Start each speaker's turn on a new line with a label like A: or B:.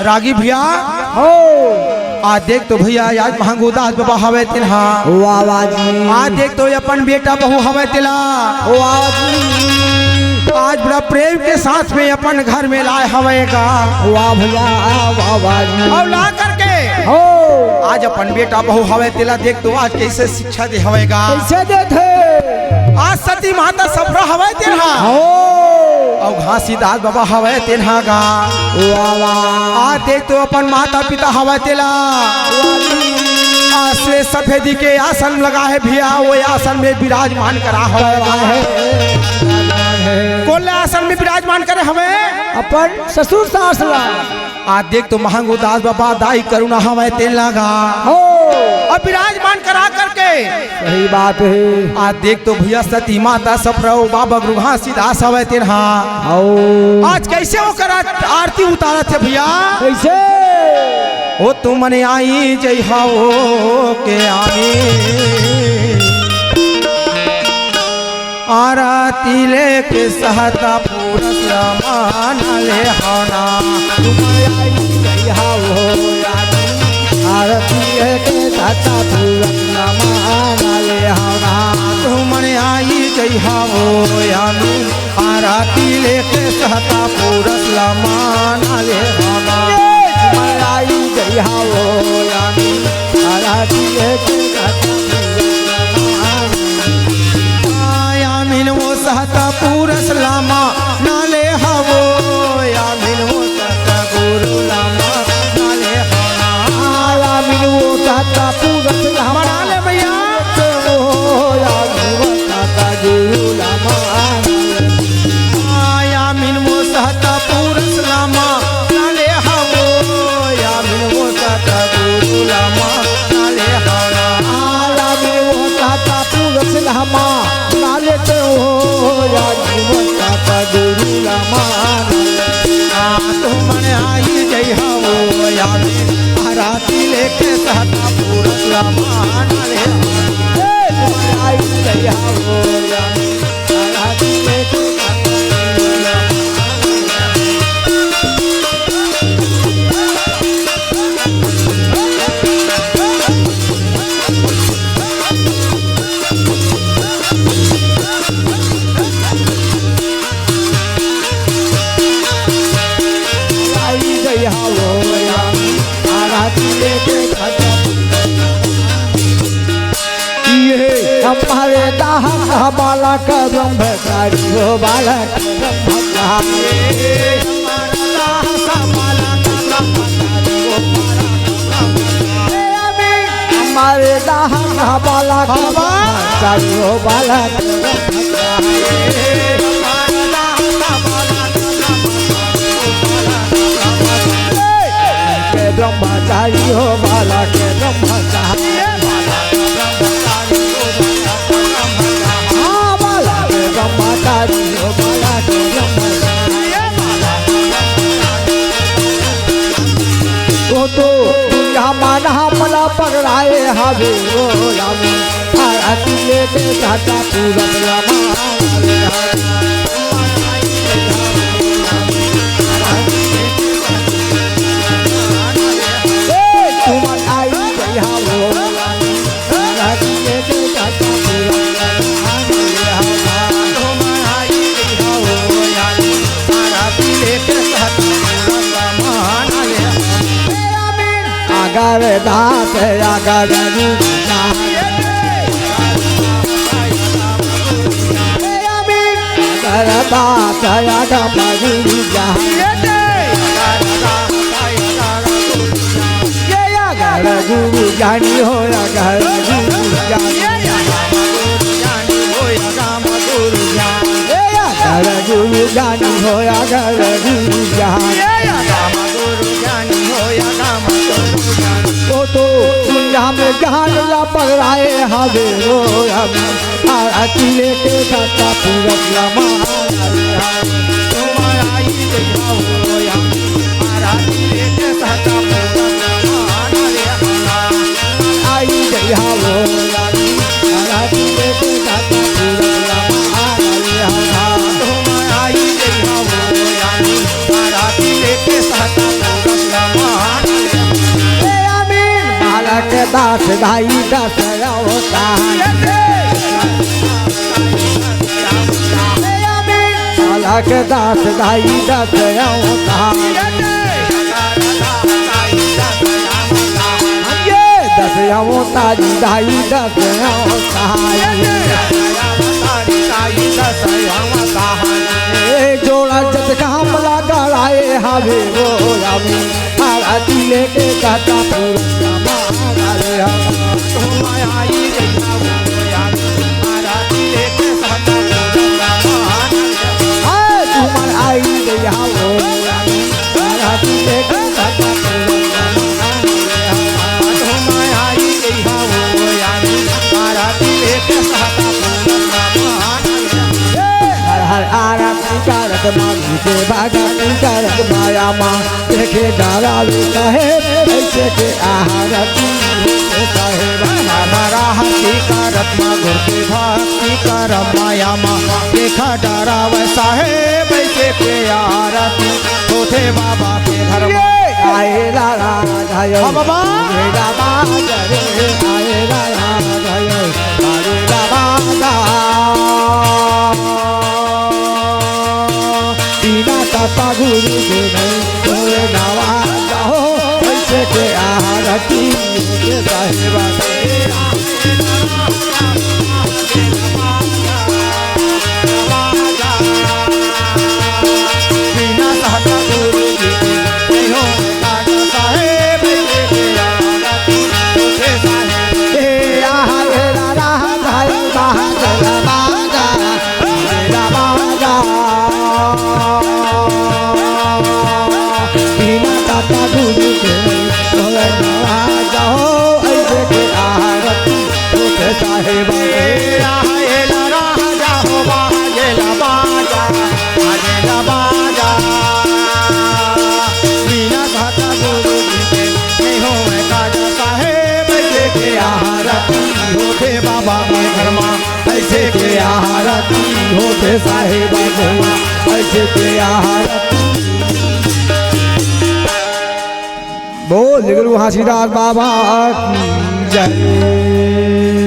A: रागी भैया
B: हो
A: आज देख तो भैया आज महंगूदास बाबा हवे तिन्हा
B: वाह जी
A: आज देख तो अपन बेटा बहू हवे तिला
B: वाह जी
A: आज बड़ा प्रेम के साथ में अपन घर में लाए हवेगा
B: वाह भैया वाह जी
A: और ला करके
B: हो
A: आज अपन बेटा बहू हवे तिला देख तो आज कैसे शिक्षा दे हवेगा
B: कैसे देते
A: आज सती माता सफरा हवे तिन्हा
B: हो
A: और घासीदास बाबा हवे तिन्हा गा
B: वाह
A: आज देख तो अपन माता पिता हवे तिला आज से सफेदी के आसन लगा है भैया वो आसन में विराजमान करा है कौन आसन में विराजमान करे हमें
B: अपन ससुर सास ला
A: आज देख तो महंगूदास बाबा दाई करुणा हमें तेल लगा
B: हो
A: और विराजमान करा करके
B: सही बात है
A: आज देख तो भैया सती माता सफरो बाबा गुरुहा सीधा सवे तेरहा
B: हो
A: आज कैसे वो करा आरती उतारत है भैया
B: कैसे
A: ओ तुमने आई जय हो के आई आरती लेके सहता पूरा मान ले होना
B: तुम्हारे आई जय हो आरती के दाता पूरा मान ले होना
A: तुमने आई जय हो यानी आरती लेके सहता पूरा मान ले होना
B: तुम्हारे आई जय हो यानी आरती के दाता
A: यामिन वो सहता पूरस लामा नाले हवो यामिन वो सहता गुरु लामा नाले हवना
B: यामिन वो दाता पूरा लामा
A: नाले भैया
B: यामिन वो दाता गुरु लामा
A: यामिन वो सहता पूरस लामा नाले हवो यामिन वो सहता गुरु लामा नाले हवना
B: यामिन वो दाता पूरा लामा नाले हो या जीवन दाता गुरु लामा
A: तुमने आई जय हो यामिन आरती लेके सहता पूरस लामा नाले
B: आई जय हो यामिन आरती लेके हमारे दाहा बाला का ब्रह्मचारी हो बाला हमारे दाहा बाला का ब्रह्मचारी हो बाला ब्रह्मचारी हो बाला के ब्रह्मचारी ब्रह्मचारी हो बाला के वो तो यहाँ माना मला पकड़ाए हवे वो रामी आरती लेके जाता पूरा रामा अगर दास अगर अगर दास अगर मरी अगर गुरु जानी हो अगर गुरु जानी अगर गुरु जानी हो अगर गुरु जानी वो तो दुनिया में जहाँ ला पकड़ाए हवे वो आरती लेके जाता पूरा लामा
A: आई जय हो आरती लेके सहता
B: आई जय हो आरती लेके जाता पूरा लामा
A: आई जय हो आरती लेके सहता
B: के दास दाई दस अवतार लाला के दास दाई दस अवतार दस अवतार दाई दस अवतार जोड़ा जत काम लगा आए हवे वो रामी आरती लेके कहता पूरा मारा रे
A: आई
B: तुम्हार आई गया वो आरती लेके कहता हर आरती करत मांगी के भगती करत माया माँ देखे डरावे कहे ऐसे के आरती कहे
A: हरती करत माँ गुर की भक्ति कर माया माँ देखा डरावे साहेब ऐसे के आरती होते बाबा के घर
B: आए लाला धायो
A: बाबा
B: मेरा बाजरे आए लाला धायो आए लाला बिना तपा गुरु के नहीं तोरे नवाजा हो ऐसे के आरती के साहिबा
A: बिना सहता गुरु जी नहीं हो साहेब होते साहेब
B: आए लाला धायो बाजा बाजा मेरा बाजा बिना ताता गुरु के तोरे नवाजा हो ऐसे के आरती होते साहिबा
A: बाबा के घर में
B: ऐसे के आरती होते साहिबा ऐसे के आरती बोल गुरु हासीदास बाबा की जय।